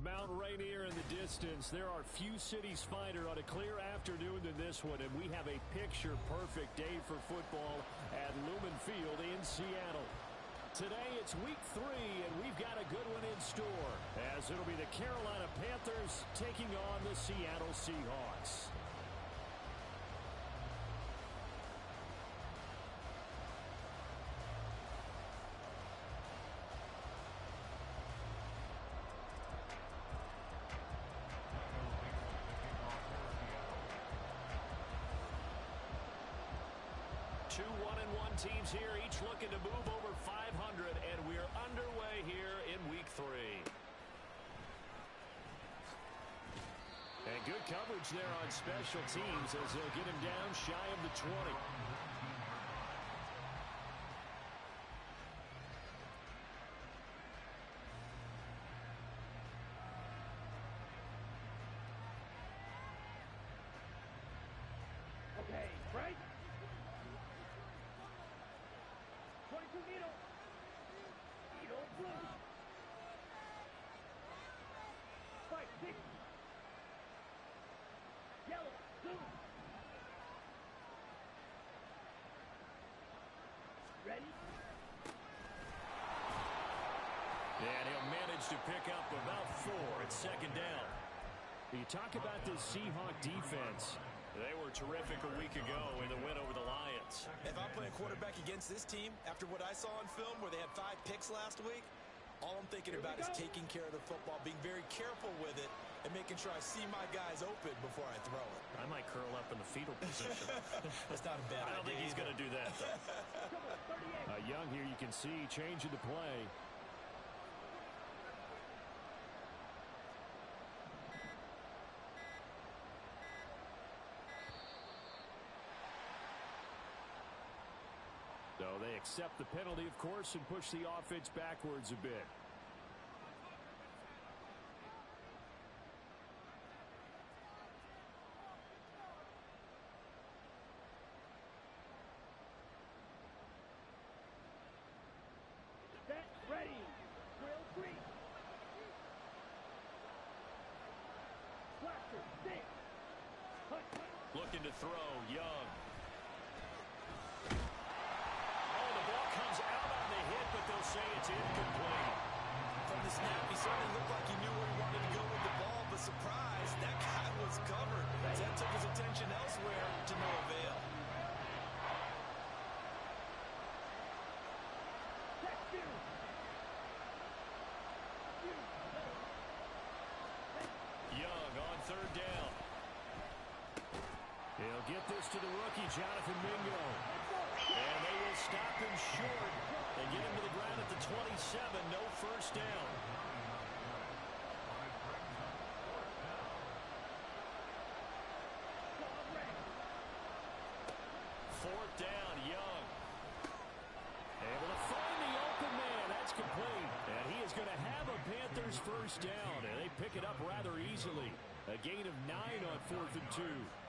Mount Rainier in the distance. There are few cities finer on a clear afternoon than this one, and we have a picture-perfect day for football at Lumen Field in Seattle. Today it's week 3, and we've got a good one in store, as it'll be the Carolina Panthers taking on the Seattle Seahawks. Two 1-1 teams here, each looking to move over 500, and we're underway here in week 3. And good coverage there on special teams as they'll get him down shy of the 20. Okay, right? 22 needle. Needle blue. Fight 6. Yellow, blue. Ready? And he'll manage to pick up about 4 at second down. You talk about this Seahawk defense. They were terrific a week ago in the win over the Lions. If I'm playing quarterback against this team, after what I saw on film where they had 5 picks last week, all I'm thinking about is taking care of the football, being very careful with it, and making sure I see my guys open before I throw it. I might curl up in the fetal position. That's not a bad idea. I don't think he's going to do that, though. Young here, you can see, changing the play. So they accept the penalty, of course, and push the offense backwards a bit. Set, ready. Drill 3. Blaster 6. Looking to throw, Young. But they'll say it's incomplete. From the snap, he certainly looked like he knew where he wanted to go with the ball, but surprise, that guy was covered. That took his attention elsewhere to no avail. Young on third down. He'll get this to the rookie, Jonathan Mingo. And they will stop him short. They get him to the ground at the 27. No first down. Fourth down, Young. Able to find the open man. That's complete. And he is going to have a Panthers first down. And they pick it up rather easily. A gain of 9 on 4th and 2.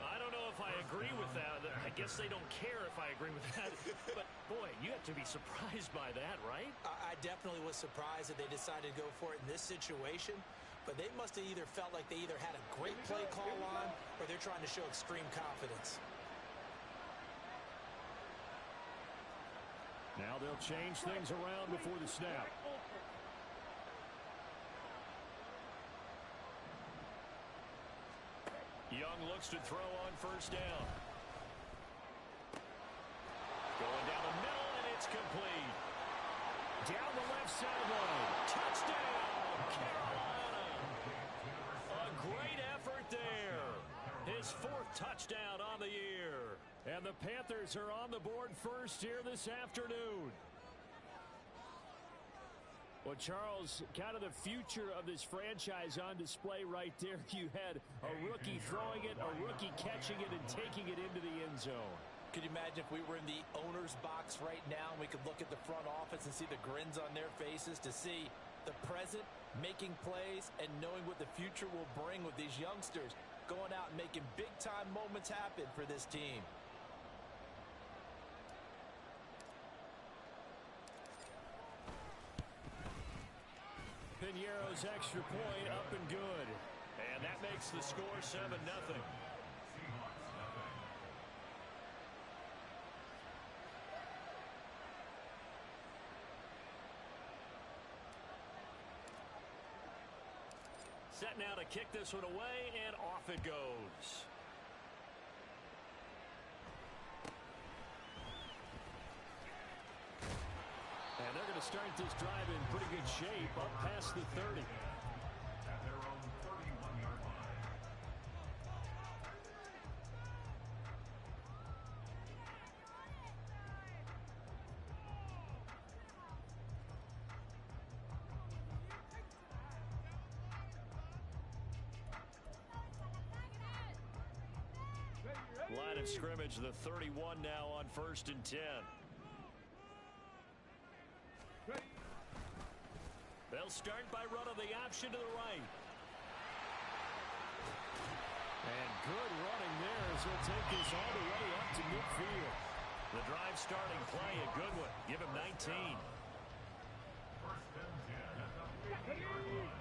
I don't know if I agree with that. I guess they don't care if I agree with that. But, boy, you have to be surprised by that, right? I definitely was surprised that they decided to go for it in this situation. But they must have either felt like they either had a great play call on or they're trying to show extreme confidence. Now they'll change things around before the snap. Young looks to throw on first down. Going down the middle, and it's complete. Down the left sideline. Touchdown, Carolina. A great effort there. His 4th touchdown on the year. And the Panthers are on the board first here this afternoon. Well, Charles, kind of the future of this franchise on display right there. You had a rookie throwing it, a rookie catching it, and taking it into the end zone. Could you imagine if we were in the owner's box right now and we could look at the front office and see the grins on their faces to see the present making plays and knowing what the future will bring with these youngsters going out and making big-time moments happen for this team. Pinier arrow's extra point up and good. And that makes the score 7-0. Set now to kick this one away, and off it goes. And they're going to start this drive in pretty good shape, up past the 30. At their own 31-yard line. Line of scrimmage, the 31 now on 1st and 10. They'll start by running the option to the right. And good running there as he'll take this all the way up to midfield. The drive starting play, a good one. Give him 19. First and 10 at the 50-yard line.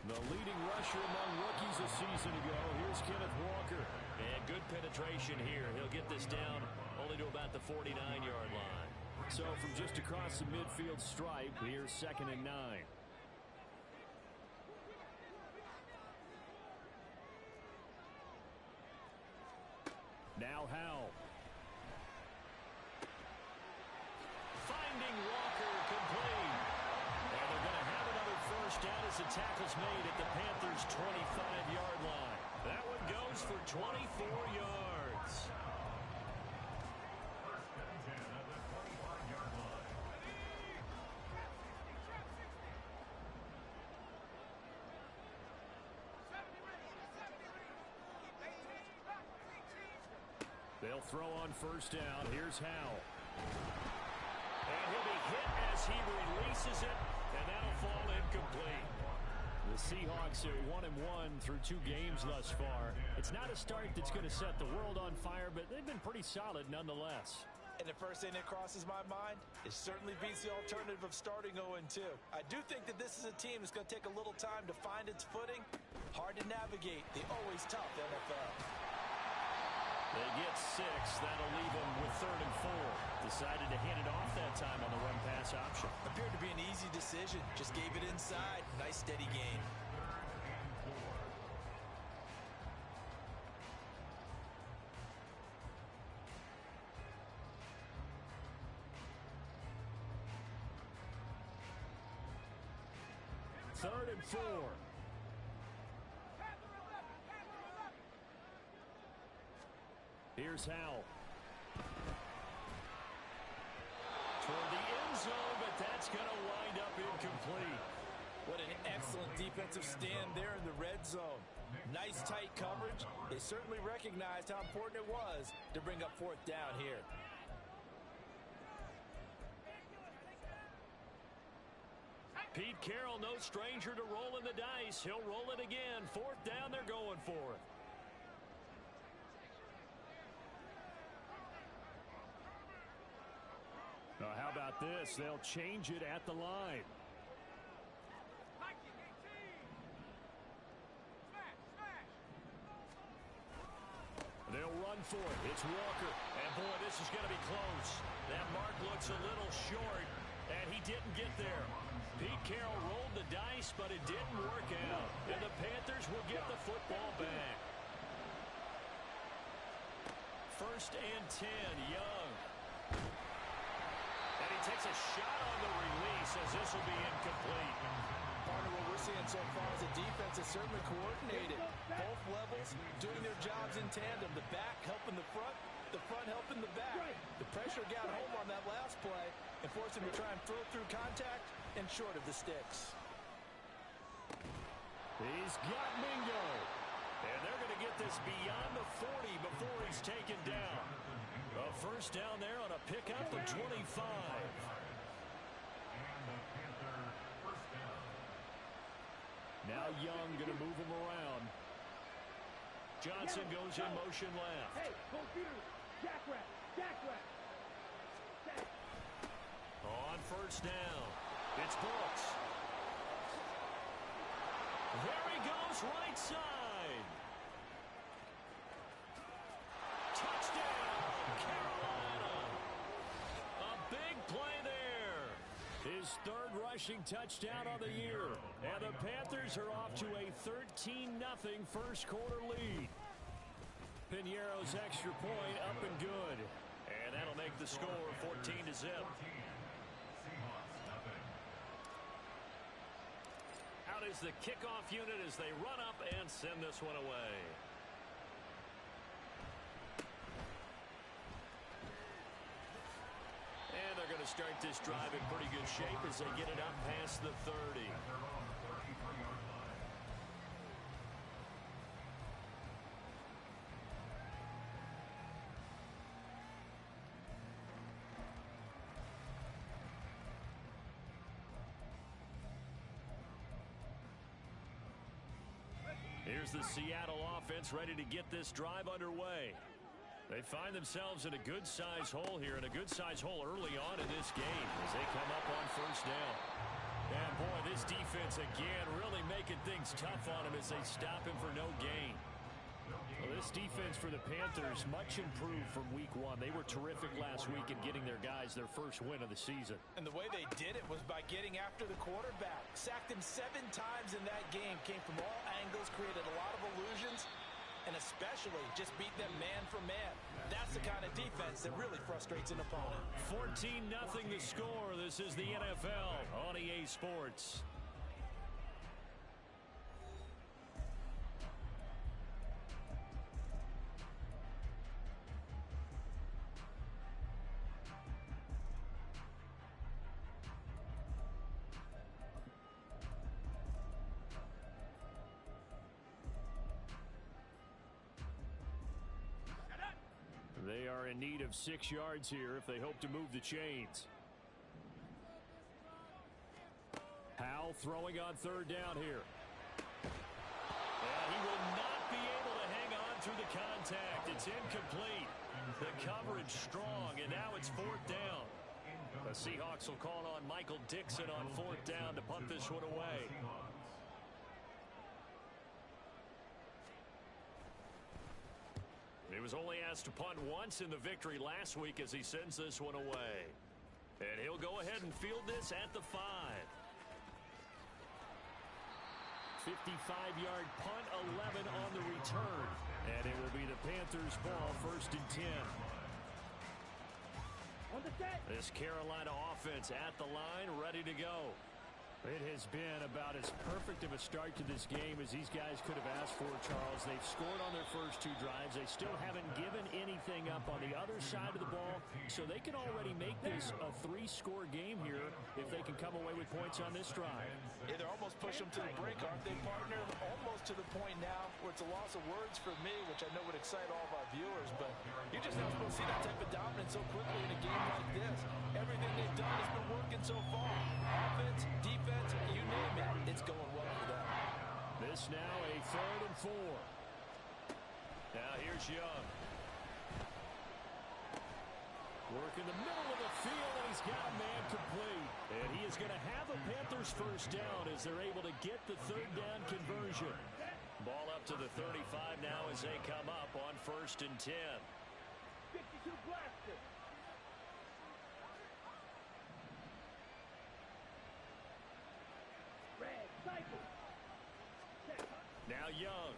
The leading rusher among rookies a season ago. Here's Kenneth Walker. And good penetration here. He'll get this down only to about the 49-yard line. So from just across the midfield stripe, here's 2nd and 9. Now Howell. Finding Walker, complete. And they're going to have another first down as the tackle's made at the Panthers' 25-yard line. That one goes for 24 yards. First and 10 at the 25-yard line. They'll throw on first down. Here's Howell. And he'll be hit as he releases it, and that'll fall incomplete. The Seahawks are 1-1 through 2 games thus far. It's not a start that's going to set the world on fire, but they've been pretty solid nonetheless. And the first thing that crosses my mind, it certainly beats the alternative of starting 0-2. I do think that this is a team that's going to take a little time to find its footing. Hard to navigate the always tough NFL. They get 6. That'll leave them with 3rd and 4. Decided to hand it off that time on the run-pass option. Appeared to be an easy decision. Just gave it inside. Nice steady gain. Third and 4. Here's Howell. Toward the end zone, but that's going to wind up incomplete. What an excellent defensive stand there in the red zone. Nice tight coverage. They certainly recognized how important it was to bring up 4th down here. Pete Carroll, no stranger to rolling the dice. He'll roll it again. 4th down, they're going for it. Now, how about this? They'll change it at the line. They'll run for it. It's Walker. And, boy, this is going to be close. That mark looks a little short, and he didn't get there. Pete Carroll rolled the dice, but it didn't work out. And the Panthers will get the football back. 1st and 10, Young. And he takes a shot on the release as this will be incomplete. Partner, what we're seeing so far is the defense is certainly coordinated. Both levels doing their jobs in tandem. The back helping the front helping the back. The pressure got home on that last play and forced him to try and throw through contact and short of the sticks. He's got Mingo. And they're going to get this beyond the 40 before he's taken down. A first down there on a pickup of 25. And the Panther Young going to move him around. Johnson goes in motion left. Hey, confused. Jackrabbit. Jackrabbit. On first down, it's Brooks. There he goes, right side. Touchdown, Carolina. A big play there. His third rushing touchdown on the year. And the Panthers are off to a 13-0 first quarter lead. Piñeiro's extra point up and good. And that'll make the score 14-0. Out is the kickoff unit as they run up and send this one away. And they're going to start this drive in pretty good shape as they get it up past the 30. Here's the Seattle offense ready to get this drive underway. They find themselves in a good-sized hole here, and a good-sized hole early on in this game as they come up on first down. And, boy, this defense again really making things tough on him as they stop him for no gain. Well, this defense for the Panthers, much improved from week one. They were terrific last week in getting their guys their first win of the season. And the way they did it was by getting after the quarterback. Sacked him 7 times in that game. Came from all angles, created a lot of illusions, and especially just beat them man for man. That's the kind of defense that really frustrates an opponent. 14-0 the score. This is the NFL on EA Sports. They are in need of 6 yards here if they hope to move the chains. Howell throwing on third down here. And he will not be able to hang on through the contact. It's incomplete. The coverage strong, and now it's fourth down. The Seahawks will call on Michael Dixon on fourth down to punt this one away. He was only asked to punt once in the victory last week as he sends this one away. And he'll go ahead and field this at the 5. 55-yard punt, 11 on the return. And it will be the Panthers' ball, first and 10. On the set. This Carolina offense at the line, ready to go. It has been about as perfect of a start to this game as these guys could have asked for, Charles. They've scored on their first 2 drives. They still haven't given anything up on the other side of the ball, so they can already make this a 3-score game here if they can come away with points on this drive. Yeah, they're almost pushing them to the brink, aren't they, partner? Almost to the point now where it's a loss of words for me, which I know would excite all of our viewers, but you're just not supposed to see that type of dominance so quickly in a game like this. Everything they've done has been working so far. Offense, defense, you name it, it's going well for them. This now a 3rd and 4. Now here's Young. Work in the middle of the field, and he's got a man complete. And he is going to have a Panthers first down as they're able to get the 3rd down conversion. Ball up to the 35 now as they come up on first and 10. 52 blaster. Red cycle. Now Young.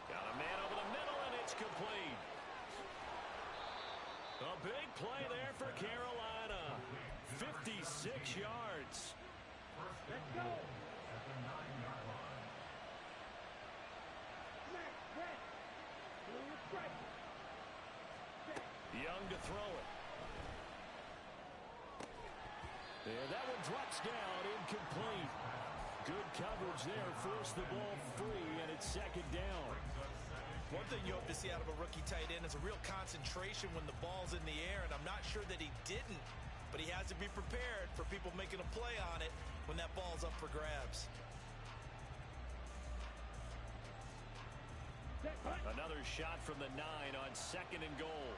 Got a man over the middle, and it's complete. A big play there for Carolina. 56 yards. Let's go. At the 9-yard line. Smack, red. Blue strike. Young to throw it. And that one drops down, incomplete. Good coverage there, forced the ball free, and it's 2nd down. One thing you hope to see out of a rookie tight end is a real concentration when the ball's in the air, and I'm not sure that he didn't but he has to be prepared for people making a play on it when that ball's up for grabs. Another shot from the 9 on 2nd and goal.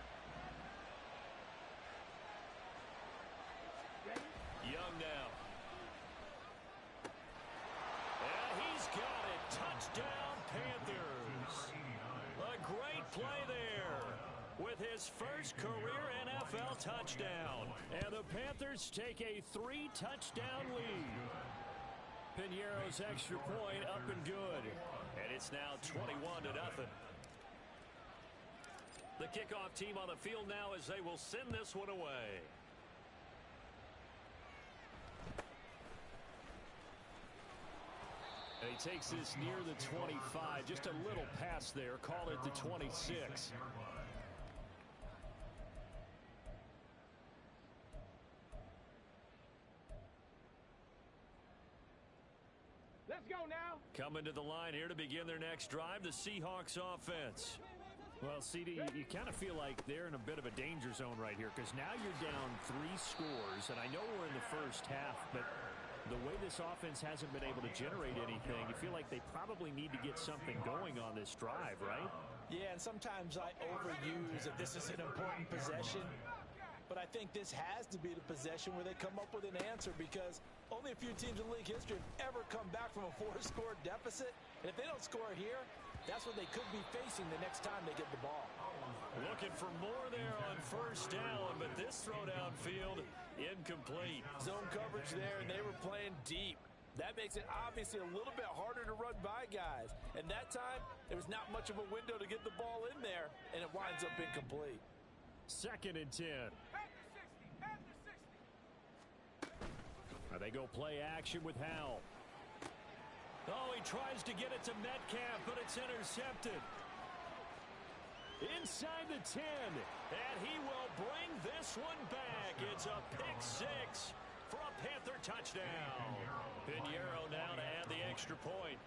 Young now. And he's got it. Touchdown, Panthers. A great play there with his first career NFL touchdown. And the Panthers take a 3-touchdown lead. Piñeiro's extra point up and good. And it's now 21-0. The kickoff team on the field now as they will send this one away. And he takes this near the 25. Just a little pass there. Call it the 26. Let's go now. Coming to the line here to begin their next drive, the Seahawks offense. Well, CD, you kind of feel like they're in a bit of a danger zone right here because now you're down 3 scores, and I know we're in the first half, but the way this offense hasn't been able to generate anything, you feel like they probably need to get something going on this drive, right? Yeah, and sometimes I overuse that this is an important possession, but I think this has to be the possession where they come up with an answer because only a few teams in league history have ever come back from a 4-score deficit, and if they don't score here, that's what they could be facing the next time they get the ball. Looking for more there on first down, but this throw downfield incomplete. Zone coverage there, and they were playing deep. That makes it obviously a little bit harder to run by guys. And that time, there was not much of a window to get the ball in there, and it winds up incomplete. 2nd and 10. Now they go play action with Howell. Oh, he tries to get it to Metcalf, but it's intercepted. Inside the 10, and he will bring this one back. It's a pick 6 for a Panther touchdown. Piñeiro now to add the extra point.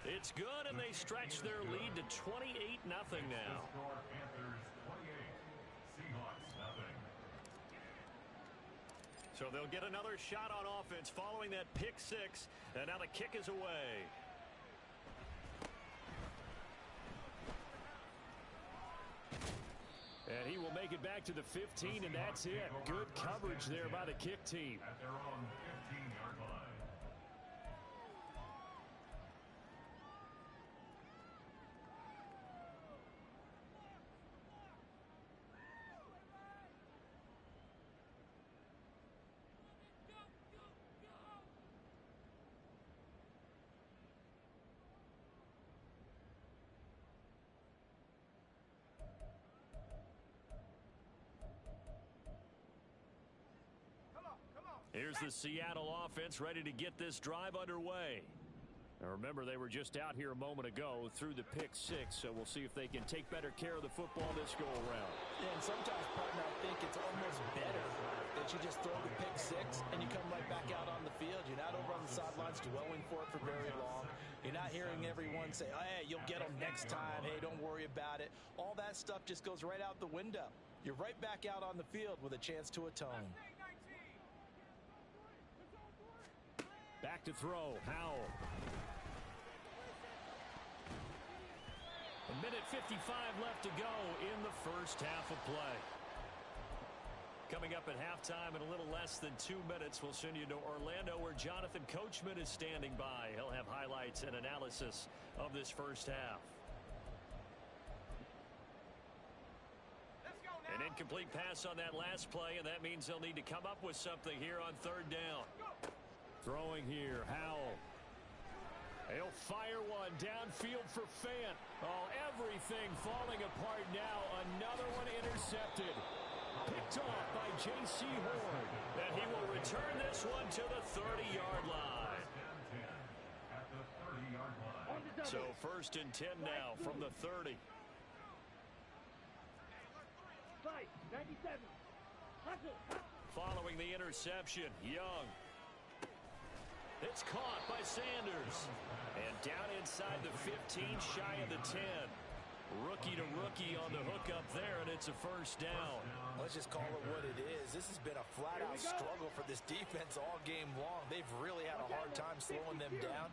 It's good, and they stretch their lead to 28-0 now. So they'll get another shot on offense following that pick 6, and now the kick is away. And he will make it back to the 15, and that's it. Good coverage there by the kick team. At their own 15-yard line. Here's the Seattle offense ready to get this drive underway. Now remember, they were just out here a moment ago through the pick 6, so we'll see if they can take better care of the football this go-around. Yeah, and sometimes, partner, I think it's almost better that you just throw the pick 6 and you come right back out on the field. You're not over on the sidelines dwelling for it for very long. You're not hearing everyone say, oh, hey, you'll get them next time. Hey, don't worry about it. All that stuff just goes right out the window. You're right back out on the field with a chance to atone. Back to throw, Howell. A minute 55 left to go in the first half of play. Coming up at halftime in a little less than 2 minutes, we'll send you to Orlando where Jonathan Coachman is standing by. He'll have highlights and analysis of this first half. An incomplete pass on that last play, and that means they'll need to come up with something here on 3rd down. Throwing here, Howell. He'll fire one downfield for Fant. Oh, everything falling apart now. Another one intercepted. Picked off by J.C. Horn. And he will return this one to the 30-yard line. At the 30-yard line. So 1st and 10 now from the 30. 97. Hustle. Following the interception, Young. It's caught by Sanders. And down inside the 15, shy of the 10. Rookie to rookie on the hookup there, and it's a first down. Let's just call it what it is. This has been a flat-out struggle for this defense all game long. They've really had a hard time slowing them down.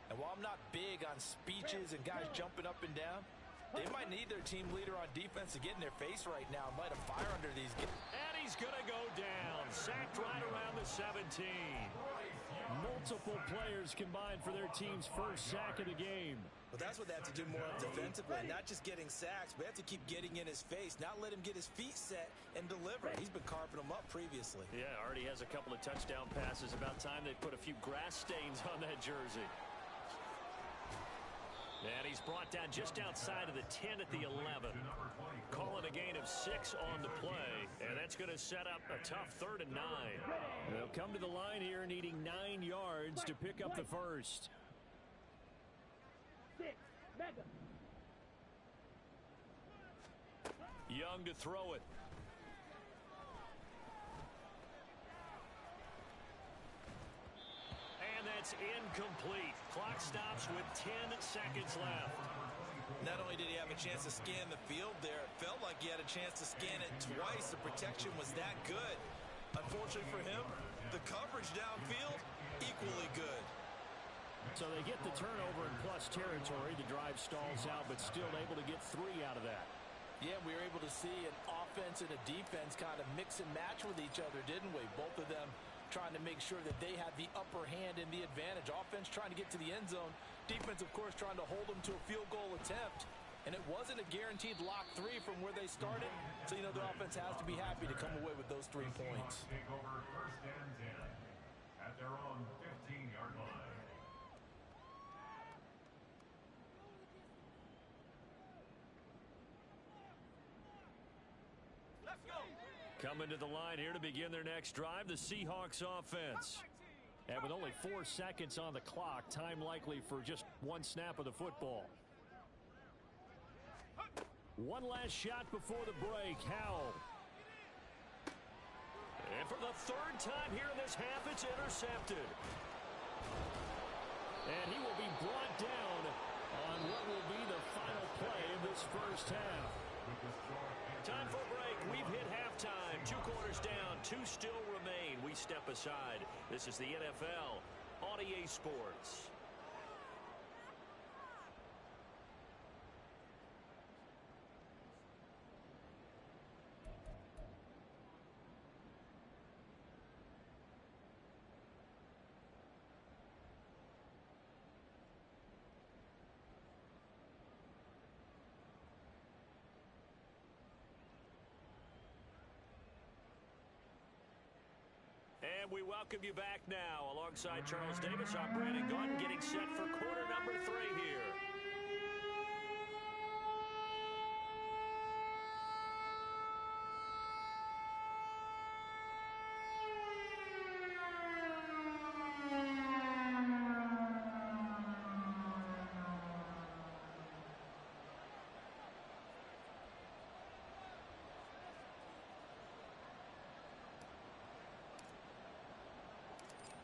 And while I'm not big on speeches and guys jumping up and down, they might need their team leader on defense to get in their face right now and light a fire under these guys. And he's going to go down. Sacked right around the 17. Multiple players combined for their team's first sack of the game. But that's what they have to do more of defensively, not just getting sacks, but they have to keep getting in his face, not let him get his feet set and deliver. He's been carving them up previously. Yeah, already has a couple of touchdown passes. About time they put a few grass stains on that jersey. And he's brought down just outside of the 10 at the 11. Calling a gain of 6 on the play. And that's going to set up a tough 3rd and 9. They'll come to the line here needing 9 yards to pick up the first. 6, Mega. Young to throw it. And that's incomplete. Clock stops with 10 seconds left. Not only did he have a chance to scan the field there, it felt like he had a chance to scan it twice. The protection was that good. Unfortunately for him, the coverage downfield, equally good. So they get the turnover in plus territory. The drive stalls out, but still able to get 3 out of that. Yeah, we were able to see an offense and a defense kind of mix and match with each other, didn't we? Both of them trying to make sure that they had the upper hand and the advantage. Offense trying to get to the end zone. Defense, of course, trying to hold them to a field goal attempt. And it wasn't a guaranteed lock 3 from where they started. So, you know, the offense has to be happy to come away with those 3 points. Take over 1st and 10 at their own 15-yard line. Let's go. Coming to the line here to begin their next drive, the Seahawks offense. And with only 4 seconds on the clock, time likely for just 1 snap of the football. One last shot before the break. Howell. And for the 3rd time here in this half, it's intercepted. And he will be brought down on what will be the final play of this first half. Time for a break. We've hit halftime. 2 quarters down. 2 still remain. We step aside. This is the NFL on EA Sports. And we welcome you back now. Alongside Charles Davis, I'm Brandon Gordon, getting set for quarter number 3 here.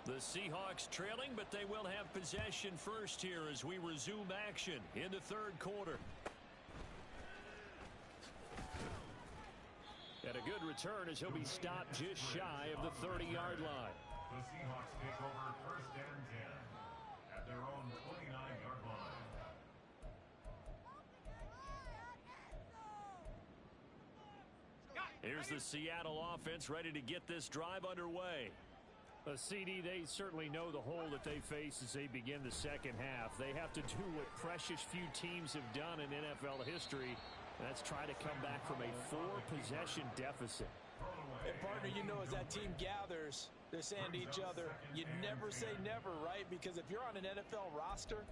The Seahawks trailing, but they will have possession first here as we resume action in the 3rd quarter. And a good return as he'll be stopped just shy of the 30-yard line. The Seahawks take over 1st and 10 at their own 29-yard line. Here's the Seattle offense ready to get this drive underway. A CD, they certainly know the hole that they face as they begin the second half. They have to do what precious few teams have done in NFL history. That's try to come back from a 4-possession deficit. And partner, you know, as that team gathers, they're saying to each other, you never say never, right? Because if you're on an NFL roster,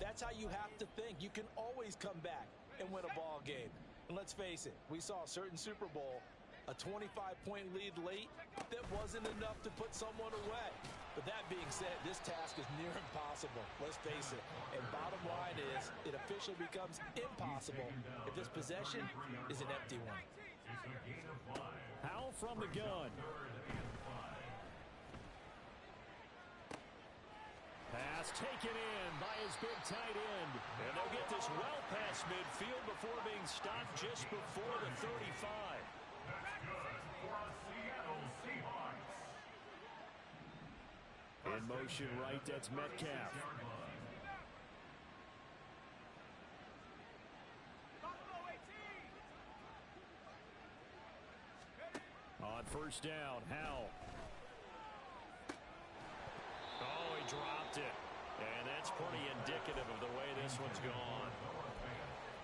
that's how you have to think. You can always come back and win a ball game. And let's face it, we saw a certain Super Bowl, a 25-point lead late, that wasn't enough to put someone away. But that being said, this task is near impossible. Let's face it. And bottom line is, it officially becomes impossible if this possession is an empty one. It's a gain of 5. Howell from the gun. 3rd and 5. Pass taken in by his big tight end. And they'll get this well past midfield before being stopped just before the 35. That's good for a Seattle Seahawks. In motion right, that's Metcalf. On first down, Howell. Oh, he dropped it. And that's pretty indicative of the way this one's gone.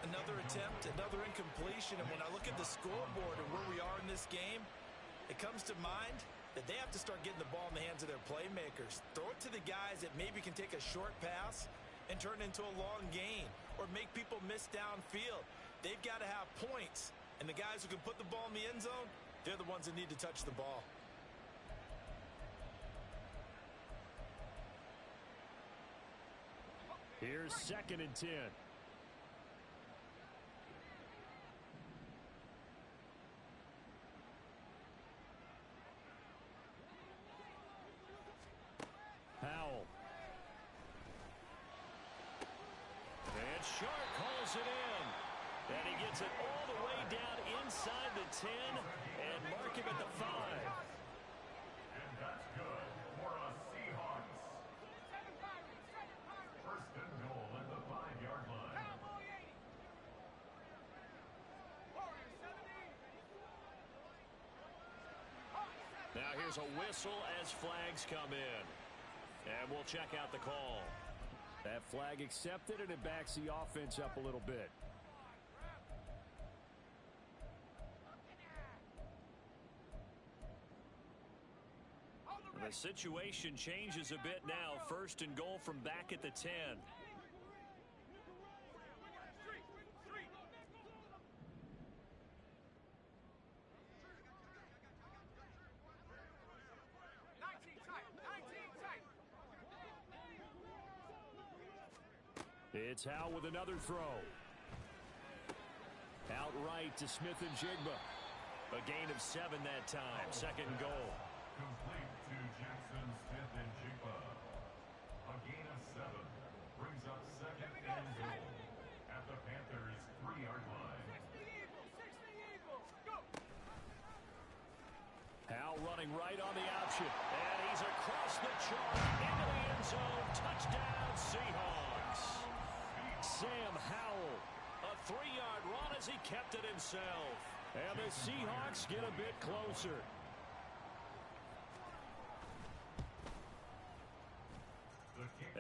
Another attempt, another incompletion. And when I look at the scoreboard and where we are in this game, it comes to mind that they have to start getting the ball in the hands of their playmakers. Throw it to the guys that maybe can take a short pass and turn it into a long gain or make people miss downfield. They've got to have points. And the guys who can put the ball in the end zone, they're the ones that need to touch the ball. Here's 2nd and 10. Howell. And Sharp calls it in. And he gets it all the way down inside the 10 and mark him at the 5. And that's good for a Seahawks. First and goal at the 5-yard line. Now here's a whistle as flags come in. And we'll check out the call. That flag accepted, and it backs the offense up a little bit. The situation changes a bit now. First and goal from back at the 10. It's Howell with another throw. Outright to Smith and Jigba. A gain of 7 that time. Second and goal. Complete to Jackson, Smith, and Jigba. A gain of 7 brings up 2nd and goal at the Panthers' 3-yard line. Howell running right on the option. And he's across the chalk into the end zone. Touchdown, Seahawks. Sam Howell, a 3-yard run as he kept it himself. And the Seahawks get a bit closer.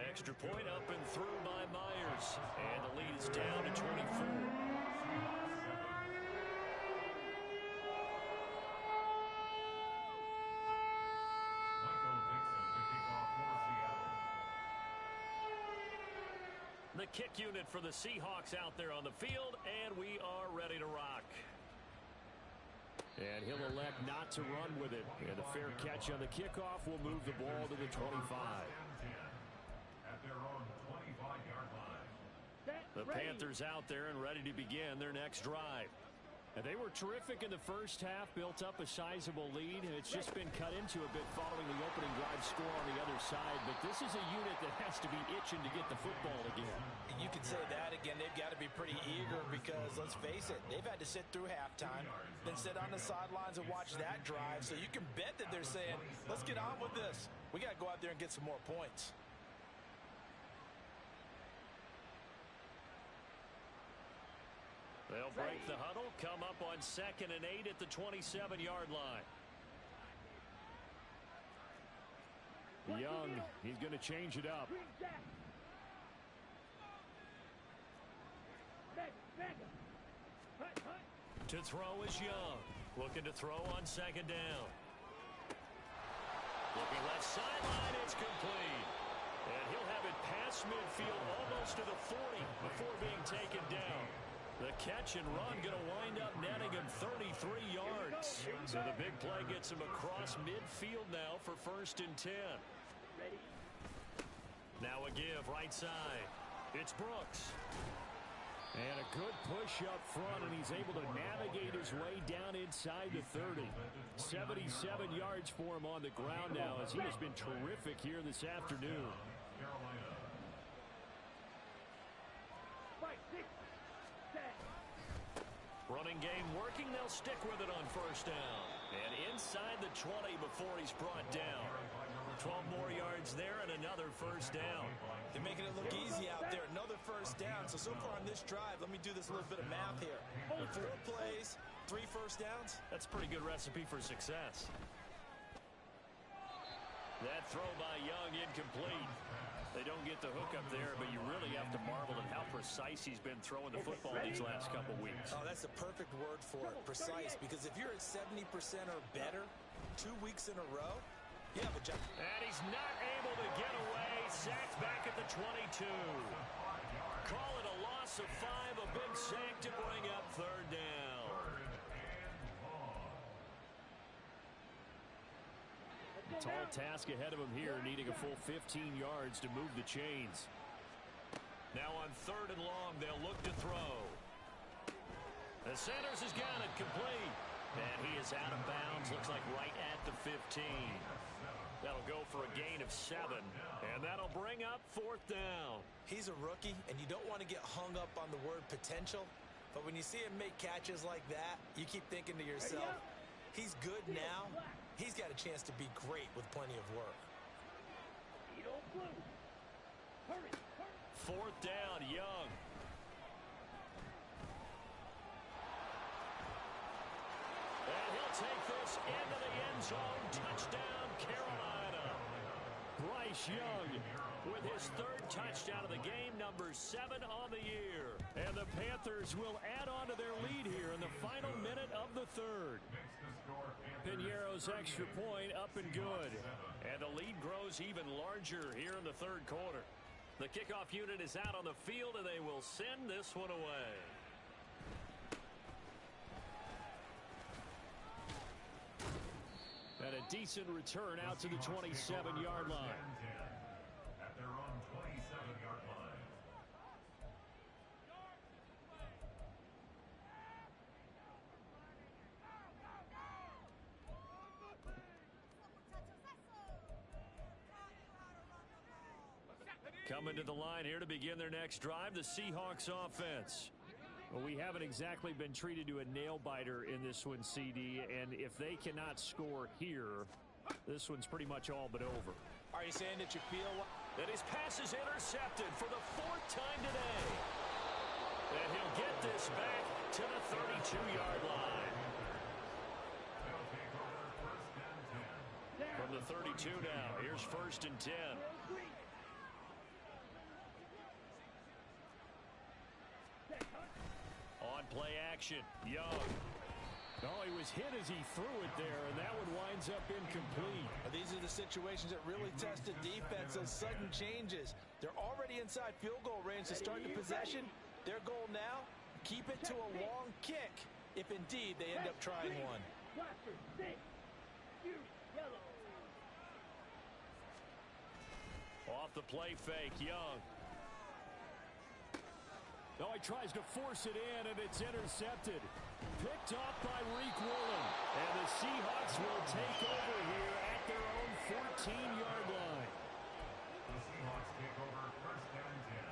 Extra point up and through by Myers. And the lead is down to 24. The kick unit for the Seahawks out there on the field, and we are ready to rock. And he'll elect not to run with it. And a fair catch on the kickoff will move the ball to the 25. At their own 25-yard line. The Panthers out there and ready to begin their next drive. And they were terrific in the first half, built up a sizable lead, and it's just been cut into a bit following the opening drive score on the other side. But this is a unit that has to be itching to get the football again. You could say that again. They've got to be pretty eager because, let's face it, they've had to sit through halftime, then sit on the sidelines and watch that drive. So you can bet that they're saying, let's get on with this. We got to go out there and get some more points. They'll break the huddle, come up on 2nd and 8 at the 27-yard line. Young, he's going to change it up. To throw is Young. Looking to throw on 2nd down. Looking left sideline, it's complete. And he'll have it past midfield almost to the 40 before being taken down. The catch and run going to wind up netting him 33 yards. So the big play gets him across midfield now for 1st and 10. Now a give right side. It's Brooks. And a good push up front, and he's able to navigate his way down inside the 30. 77 yards for him on the ground now, as he has been terrific here this afternoon. Running game working. They'll stick with it on first down. And inside the 20 before he's brought down. 12 more yards there and another first down. They're making it look easy out there. Another first down. So far on this drive, let me do this little bit of math here. 4 plays, 3 first downs. That's a pretty good recipe for success. That throw by Young incomplete. They don't get the hook up there, but you really have to marvel at how precise he's been throwing the football these last couple weeks. Oh, that's the perfect word for it, precise. Because if you're at 70% or better 2 weeks in a row, you have a job. And he's not able to get away. Sacked back at the 22. Call it a loss of 5, a big sack to bring up third down. Tall task ahead of him here, needing a full 15 yards to move the chains. Now on 3rd and long, they'll look to throw. The Sanders has got it complete. And he is out of bounds, looks like right at the 15. That'll go for a gain of 7, and that'll bring up 4th down. He's a rookie, and you don't want to get hung up on the word potential, but when you see him make catches like that, you keep thinking to yourself, he's good now. He's got a chance to be great with plenty of work. 4th down, Young. And he'll take this into the end zone. Touchdown, Carolina. Bryce Young with his 3rd touchdown of the game, number 7 on the year. And the Panthers will add on to their lead here in the final minute of the 3rd. Piñeiro's extra point up and good. And the lead grows even larger here in the 3rd quarter. The kickoff unit is out on the field, and they will send this one away. And a decent return out to the 27-yard line. At their own 27-yard line. Coming to the line here to begin their next drive, the Seahawks offense. Well, we haven't exactly been treated to a nail-biter in this one, CD, and if they cannot score here, this one's pretty much all but over. Are you saying that you feel that his pass is intercepted for the 4th time today? And he'll get this back to the 32-yard line. From the 32 now, here's 1st and 10. On play action, Young. Oh, he was hit as he threw it there, and that one winds up incomplete. These are the situations that really test the defense, those sudden changes. They're already inside field goal range to start the possession. Their goal now, keep it to a long kick, if indeed they end up trying one. Off the play fake, Young. No, he tries to force it in, and it's intercepted. Picked off by Reek Woolen. And the Seahawks will take over here at their own 14-yard line. The Seahawks take over 1st and 10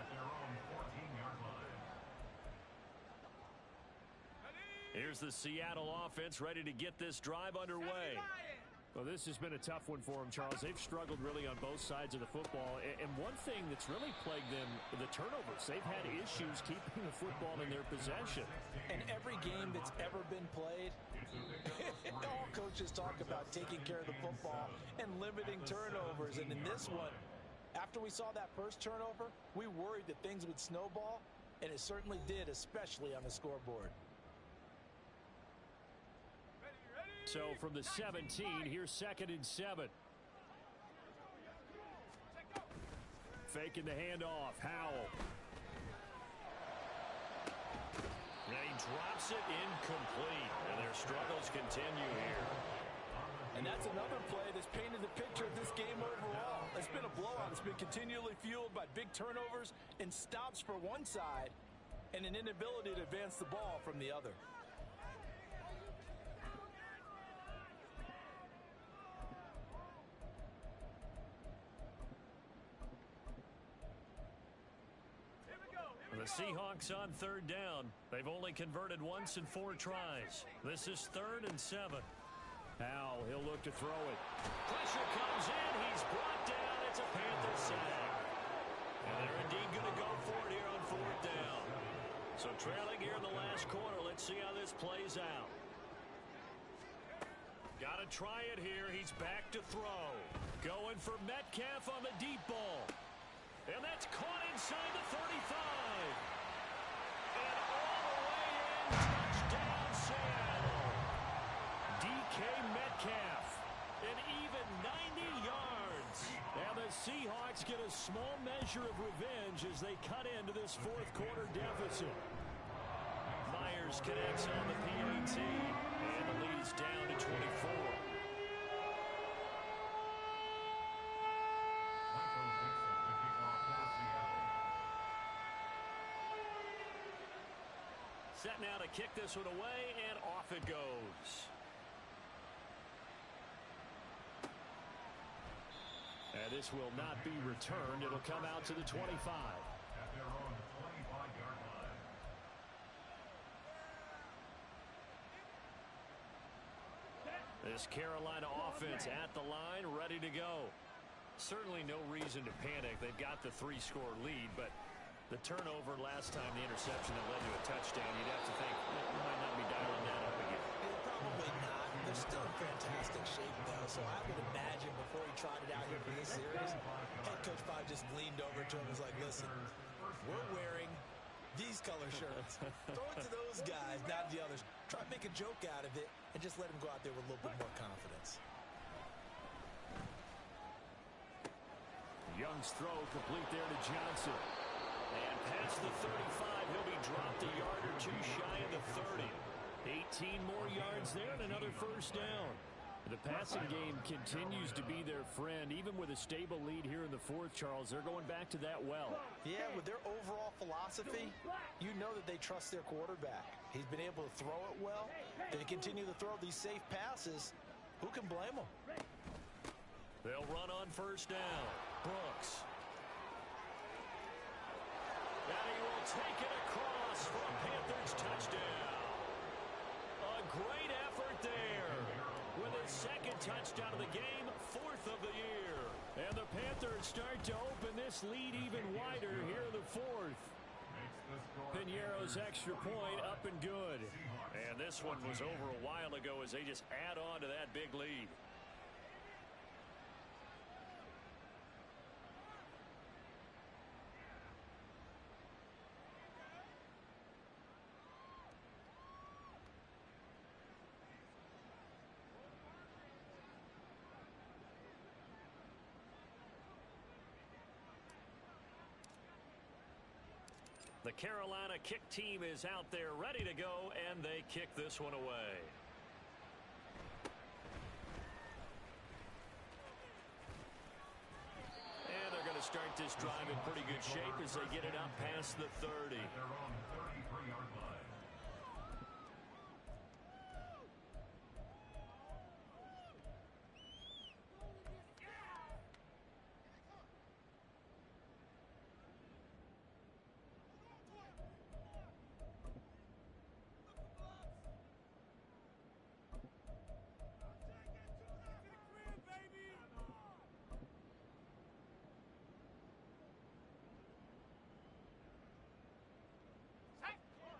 at their own 14-yard line. Here's the Seattle offense ready to get this drive underway. Well, this has been a tough one for them, Charles. They've struggled really on both sides of the football. And one thing that's really plagued them, the turnovers. They've had issues keeping the football in their possession. And every game that's ever been played, all coaches talk about taking care of the football and limiting turnovers. And in this one, after we saw that first turnover, we worried that things would snowball, and it certainly did, especially on the scoreboard. So from the 17, here's 2nd and 7. Faking the handoff, Howell. And he drops it incomplete. And their struggles continue here. And that's another play that's painted the picture of this game overall. It's been a blowout. It's been continually fueled by big turnovers and stops for one side and an inability to advance the ball from the other. The The Seahawks on third down. They've only converted once in 4 tries. This is 3rd and 7. Now he'll look to throw it. Pressure comes in. He's brought down. It's a Panther sack. And they're indeed going to go for it here on 4th down. So trailing here in the last quarter. Let's see how this plays out. Got to try it here. He's back to throw. Going for Metcalf on the deep ball. And that's caught inside the 35. And all the way in. Touchdown, Seattle. DK Metcalf. An even 90 yards. And the Seahawks get a small measure of revenge as they cut into this 4th quarter deficit. Myers connects on the PAT. And the lead's down to 24. Set now to kick this one away, and off it goes. And this will not be returned. It'll come out to the 25. At their own 25-yard line. This Carolina offense at the line, ready to go. Certainly no reason to panic. They've got the 3-score lead, but the turnover last time, the interception that led to a touchdown, you'd have to think you might not be dialing that up again. Yeah, probably not. They're still in fantastic shape, though, so I would imagine before he trotted out here for this series, head coach probably just leaned over to him and was like, listen, we're wearing these color shirts. Throw it to those guys, not the others. Try to make a joke out of it and just let him go out there with a little bit more confidence. Young's throw complete there to Johnson. And past the 35, he'll be dropped a yard or 2 shy of the 30. 18 more yards there and another 1st down. The passing game continues to be their friend. Even with a stable lead here in the 4th, Charles, they're going back to that well. Yeah, with their overall philosophy, you know that they trust their quarterback. He's been able to throw it well. They continue to throw these safe passes. Who can blame them? They'll run on 1st down. Brooks. And he will take it across for a Panthers touchdown. A great effort there. With his 2nd touchdown of the game, 4th of the year. And the Panthers start to open this lead even wider here in the 4th. Piñeiro's extra point up and good. And this one was over a while ago as they just add on to that big lead. The Carolina kick team is out there ready to go, and they kick this one away. And they're going to start this drive in pretty good shape as they get it up past the 30. At their own 33-yard line.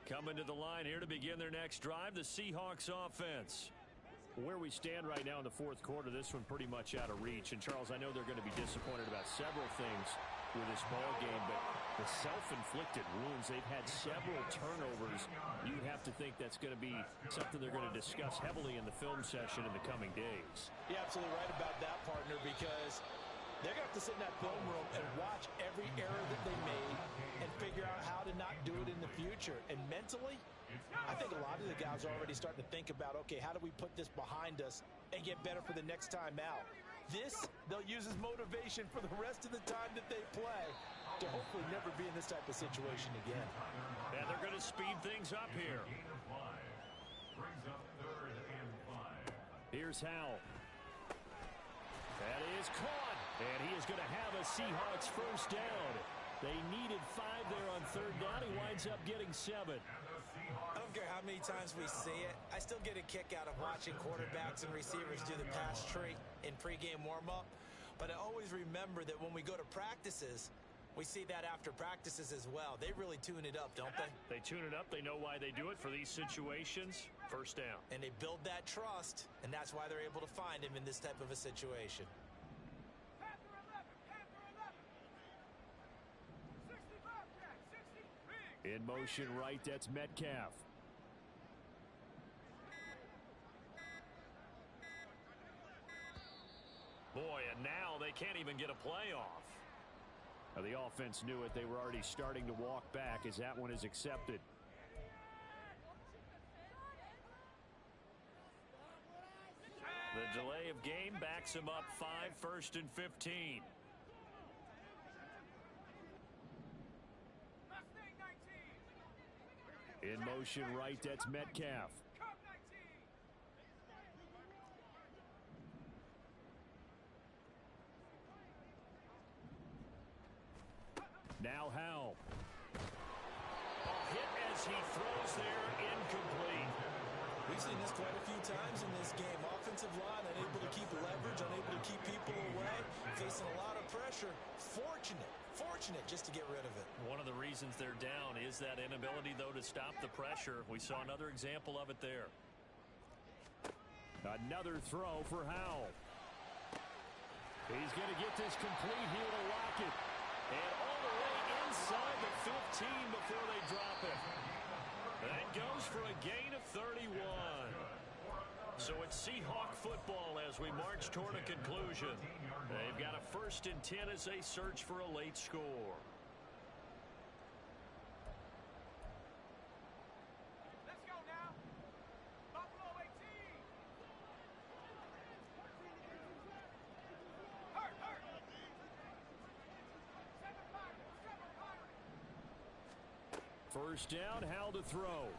Coming to the line here to begin their next drive, the Seahawks offense. Where we stand right now in the 4th quarter, this one pretty much out of reach. And, Charles, I know they're going to be disappointed about several things with this ball game, but the self-inflicted wounds, they've had several turnovers. You have to think that's going to be something they're going to discuss heavily in the film session in the coming days. You're absolutely right about that, partner, because they're going to have to sit in that film room and watch every error that they made and figure out how to not do it in the future. And mentally, I think a lot of the guys are already starting to think about, okay, how do we put this behind us and get better for the next time out? This, they'll use as motivation for the rest of the time that they play to hopefully never be in this type of situation again. And they're going to speed things up here. Brings up 3rd and 5. Here's Howell. That is caught. And he is going to have a Seahawks 1st down. They needed 5 there on third down. He winds up getting 7. I don't care how many times we see it. I still get a kick out of watching quarterbacks and receivers do the pass tree in pregame warm-up. But I always remember that when we go to practices, we see that after practices as well. They really tune it up, don't they? They tune it up. They know why they do it for these situations. First down. And they build that trust, and that's why they're able to find him in this type of a situation. Panther 11, Panther 11. 65, Jack, 60, big. In motion right, that's Metcalf. Boy, and now they can't even get a play off. Now, the offense knew it. They were already starting to walk back as that one is accepted. The delay of game backs him up 5, 1st and 15. In motion right, that's Metcalf. Now Howell. Hit as he throws there, incomplete. We've seen this quite a few times in this game. Offensive line unable to keep leverage, unable to keep people away, facing a lot of pressure. Fortunate just to get rid of it. One of the reasons they're down is that inability, though, to stop the pressure. We saw another example of it there. Another throw for Howell. He's going to get this complete here to Lockett. And all the way inside the 15 before they drop it. That goes for a gain of 31. So it's Seahawk football as we march toward a conclusion. They've got a 1st and 10 as they search for a late score. Let's go now. Buffalo 18. Hurt. 7-5. First down, Howell to throw.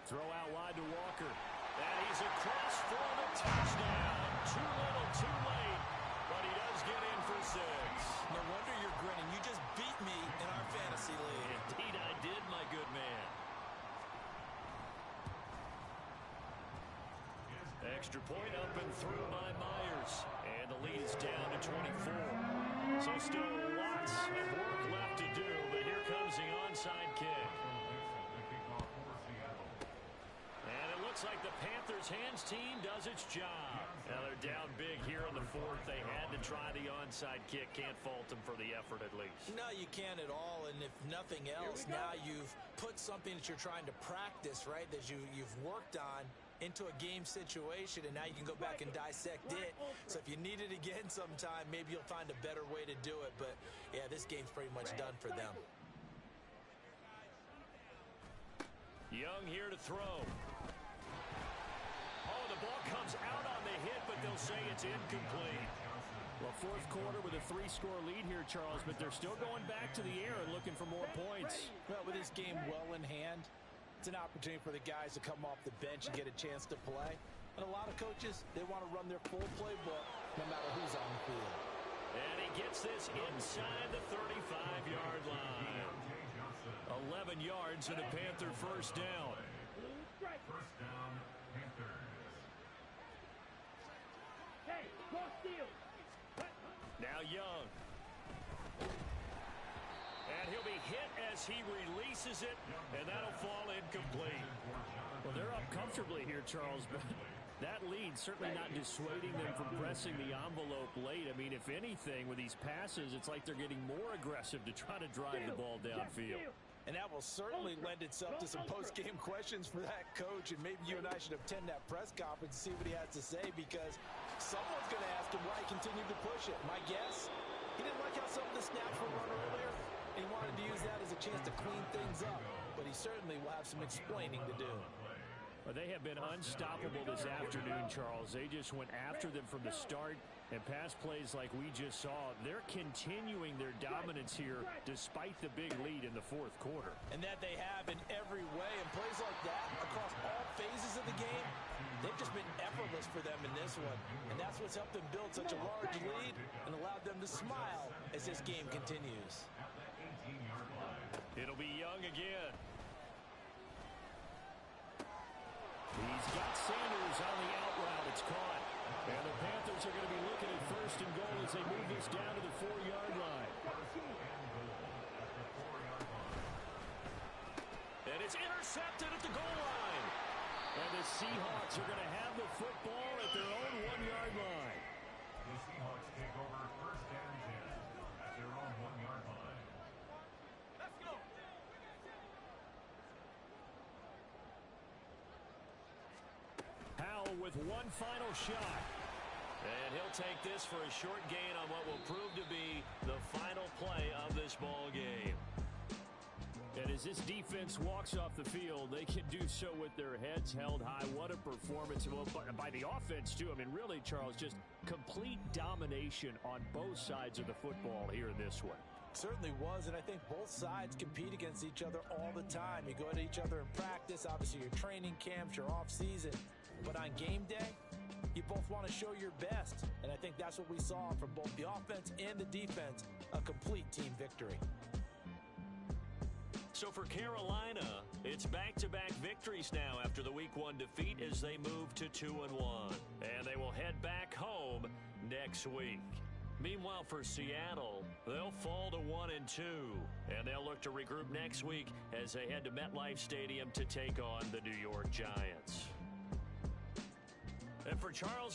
Throw out wide to Walker. And he's across for the touchdown. Too little, too late. But he does get in for 6. No wonder you're grinning. You just beat me in our fantasy league. Indeed I did, my good man. Extra point up and through by Myers. And the lead is down to 24. So still lots of work left to do, but here comes the onside kick. And it looks like the Panthers hands team does its job. Now they're down big here in the 4th. They had to try the onside kick. Can't fault them for the effort at least. No, you can't at all. And if nothing else, now you've put something that you're trying to practice, right, that you've worked on into a game situation, and now you can go back and dissect it. So if you need it again sometime, maybe you'll find a better way to do it. But, yeah, this game's pretty much done for them. Young here to throw. Oh, the ball comes out on the hit, but they'll say it's incomplete. Well, 4th quarter with a 3-score lead here, Charles, but they're still going back to the air and looking for more points. Well, with this game well in hand, it's an opportunity for the guys to come off the bench and get a chance to play. And a lot of coaches, they want to run their full playbook no matter who's on the field. And he gets this inside the 35-yard line. 11 yards and a Panther first down. First down, Panthers. Hey, cross steal. Now Young. And he'll be hit as he releases it, and that'll fall incomplete. Well, they're up comfortably here, Charles, but that lead certainly not dissuading them from pressing the envelope late. I mean, if anything, with these passes, it's like they're getting more aggressive to try to drive the ball downfield. And that will certainly lend itself to some post-game questions for that coach, and maybe you and I should attend that press conference and see what he has to say, because someone's going to ask him why he continued to push it. My guess, he didn't like how some of the snaps were run earlier, and he wanted to use that as a chance to clean things up. But he certainly will have some explaining to do. Well, they have been unstoppable this afternoon, Charles. They just went after them from the start, and pass plays like we just saw. They're continuing their dominance here despite the big lead in the 4th quarter. And that they have in every way. And plays like that across all phases of the game, they've just been effortless for them in this one. And And that's what's helped them build such a large lead and allowed them to smile as this game continues. At the 18-yard line. It'll be Young again. He's got Sanders on the out route. It's caught. And the Panthers are going to be looking at first and goal as they move this down to the 4-yard line. And it's intercepted at the goal line. And the Seahawks are going to have the football at their own 1-yard line. The Seahawks take over first and 10 at their own 1-yard line. Let's go. Howell with one final shot. And he'll take this for a short gain on what will prove to be the final play of this ball game. And as this defense walks off the field, they can do so with their heads held high. What a performance by the offense, too. I mean, really, Charles, just complete domination on both sides of the football here in this one. Certainly was, and I think both sides compete against each other all the time. You go at each other in practice, obviously your training camps, your off-season. But on game day, you both want to show your best. And I think that's what we saw from both the offense and the defense, a complete team victory. So for Carolina, it's back-to-back victories now after the Week 1 defeat as they move to 2-1. And they will head back home next week. Meanwhile, for Seattle, they'll fall to 1-2. And they'll look to regroup next week as they head to MetLife Stadium to take on the New York Giants. And for Charles